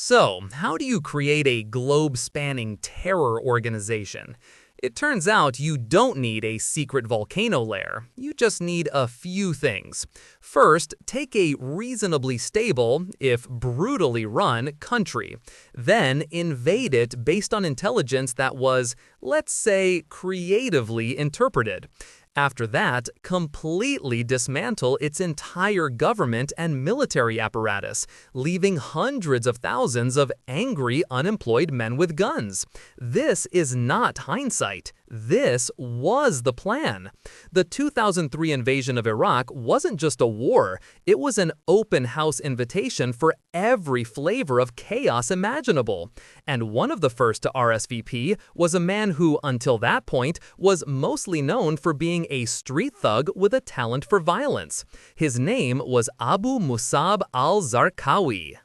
So, how do you create a globe-spanning terror organization? It turns out you don't need a secret volcano lair. You just need a few things. First, take a reasonably stable, if brutally run, country. Then invade it based on intelligence that was, let's say, creatively interpreted. After that, completely dismantle its entire government and military apparatus, leaving hundreds of thousands of angry, unemployed men with guns. This is not hindsight. This was the plan. The 2003 invasion of Iraq wasn't just a war, it was an open house invitation for every flavor of chaos imaginable. And one of the first to RSVP was a man who, until that point, was mostly known for being a street thug with a talent for violence. His name was Abu Musab al-Zarqawi.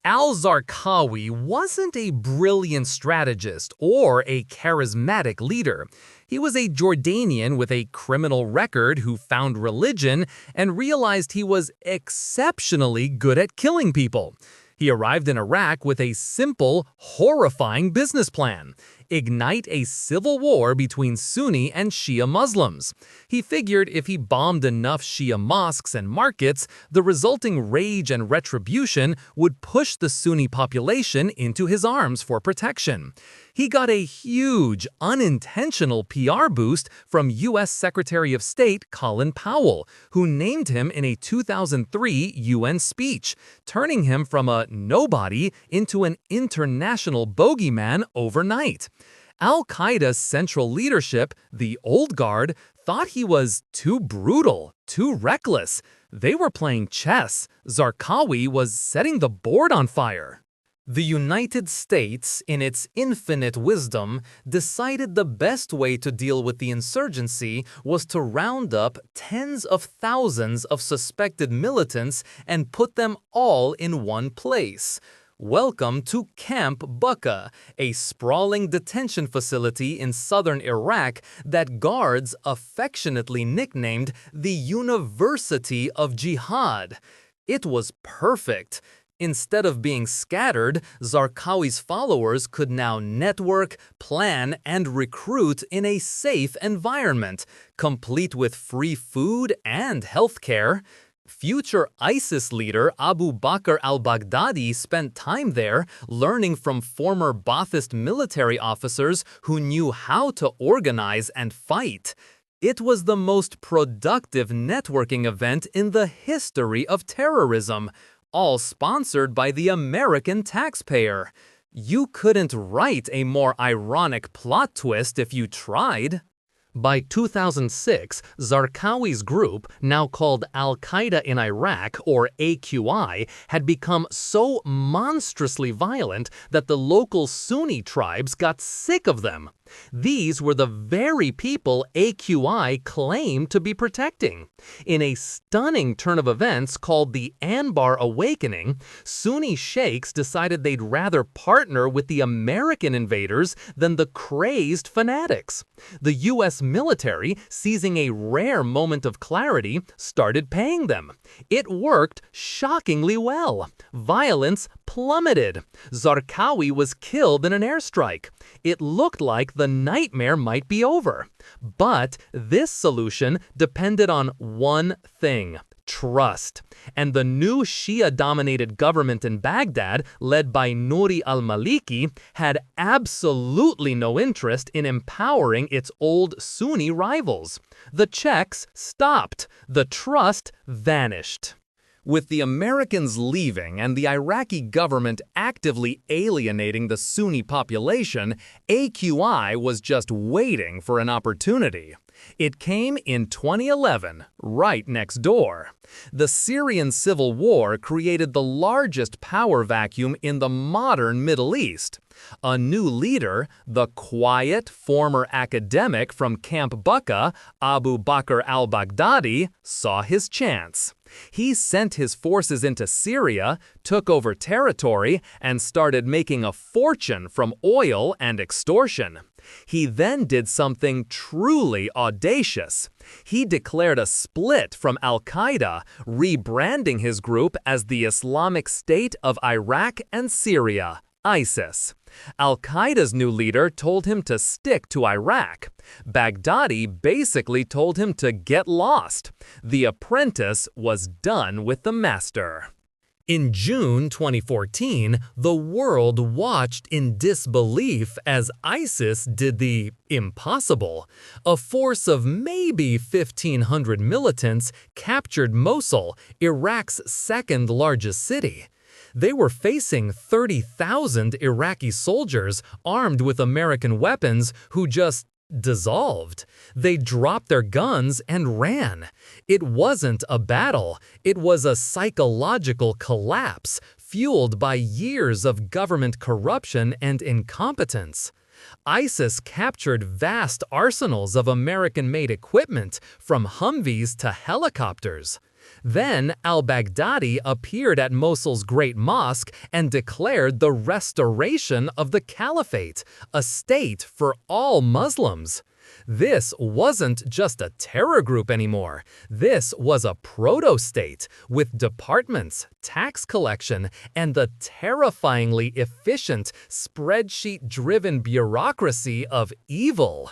Al-Zarqawi wasn't a brilliant strategist or a charismatic leader. He was a Jordanian with a criminal record who found religion and realized he was exceptionally good at killing people. He arrived in Iraq with a simple, horrifying business plan: ignite a civil war between Sunni and Shia Muslims. He figured if he bombed enough Shia mosques and markets, the resulting rage and retribution would push the Sunni population into his arms for protection. He got a huge, unintentional PR boost from U.S. Secretary of State Colin Powell, who named him in a 2003 UN speech, turning him from a nobody into an international bogeyman overnight. Al-Qaeda's central leadership, the Old Guard, thought he was too brutal, too reckless. They were playing chess. Zarqawi was setting the board on fire. The United States, in its infinite wisdom, decided the best way to deal with the insurgency was to round up tens of thousands of suspected militants and put them all in one place. Welcome to Camp Bucca, a sprawling detention facility in southern Iraq that guards affectionately nicknamed the University of Jihad. It was perfect. Instead of being scattered, Zarqawi's followers could now network, plan, and recruit in a safe environment, complete with free food and healthcare. Future ISIS leader Abu Bakr al-Baghdadi spent time there, learning from former Ba'athist military officers who knew how to organize and fight. It was the most productive networking event in the history of terrorism, all sponsored by the American taxpayer. You couldn't write a more ironic plot twist if you tried. By 2006, Zarqawi's group, now called Al-Qaeda in Iraq, or AQI, had become so monstrously violent that the local Sunni tribes got sick of them. These were the very people AQI claimed to be protecting. In a stunning turn of events called the Anbar Awakening, Sunni sheikhs decided they'd rather partner with the American invaders than the crazed fanatics. The U.S. military, seizing a rare moment of clarity, started paying them. It worked shockingly well. Violence plummeted. Zarqawi was killed in an airstrike. It looked like the nightmare might be over. But this solution depended on one thing: trust. And the new Shia-dominated government in Baghdad, led by Nouri al-Maliki, had absolutely no interest in empowering its old Sunni rivals. The checks stopped. The trust vanished. With the Americans leaving and the Iraqi government actively alienating the Sunni population, AQI was just waiting for an opportunity. It came in 2011, right next door. The Syrian Civil War created the largest power vacuum in the modern Middle East. A new leader, the quiet former academic from Camp Bucca, Abu Bakr al-Baghdadi, saw his chance. He sent his forces into Syria, took over territory, and started making a fortune from oil and extortion. He then did something truly audacious. He declared a split from Al-Qaeda, rebranding his group as the Islamic State of Iraq and Syria, ISIS. Al-Qaeda's new leader told him to stick to Iraq. Baghdadi basically told him to get lost. The apprentice was done with the master. In June 2014, the world watched in disbelief as ISIS did the impossible. A force of maybe 1,500 militants captured Mosul, Iraq's second-largest city. They were facing 30,000 Iraqi soldiers armed with American weapons who just dissolved. They dropped their guns and ran. It wasn't a battle. It was a psychological collapse fueled by years of government corruption and incompetence. ISIS captured vast arsenals of American-made equipment, from Humvees to helicopters. Then al-Baghdadi appeared at Mosul's Great Mosque and declared the restoration of the Caliphate, a state for all Muslims. This wasn't just a terror group anymore. This was a proto-state with departments, tax collection, and the terrifyingly efficient, spreadsheet-driven bureaucracy of evil.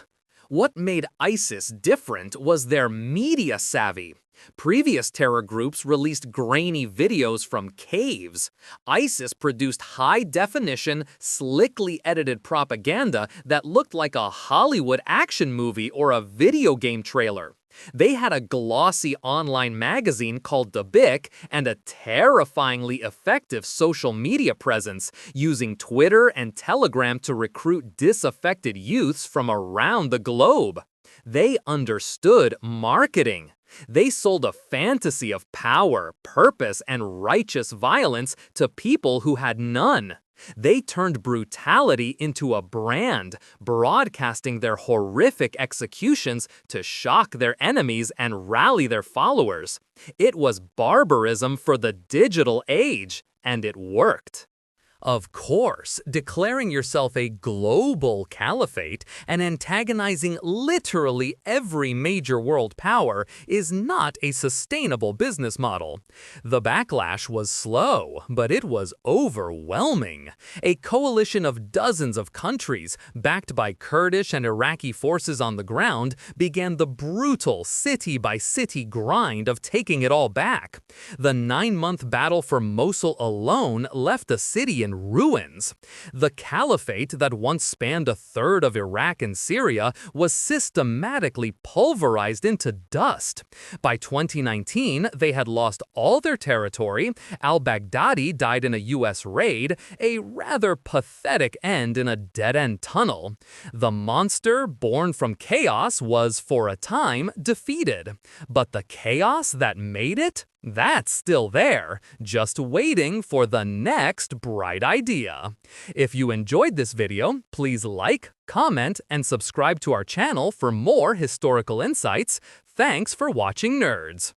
What made ISIS different was their media savvy. Previous terror groups released grainy videos from caves. ISIS produced high-definition, slickly edited propaganda that looked like a Hollywood action movie or a video game trailer. They had a glossy online magazine called The Bic and a terrifyingly effective social media presence, using Twitter and Telegram to recruit disaffected youths from around the globe. They understood marketing. They sold a fantasy of power, purpose, and righteous violence to people who had none. They turned brutality into a brand, broadcasting their horrific executions to shock their enemies and rally their followers. It was barbarism for the digital age, and it worked. Of course, declaring yourself a global caliphate and antagonizing literally every major world power is not a sustainable business model. The backlash was slow, but it was overwhelming. A coalition of dozens of countries, backed by Kurdish and Iraqi forces on the ground, began the brutal city-by-city grind of taking it all back. The 9-month battle for Mosul alone left the city in ruins. The caliphate that once spanned a third of Iraq and Syria was systematically pulverized into dust. By 2019, they had lost all their territory. Al-Baghdadi died in a U.S. raid, a rather pathetic end in a dead-end tunnel. The monster born from chaos was, for a time, defeated. But the chaos that made it? That's still there, just waiting for the next bright idea. If you enjoyed this video, please like, comment, and subscribe to our channel for more historical insights. Thanks for watching, nerds!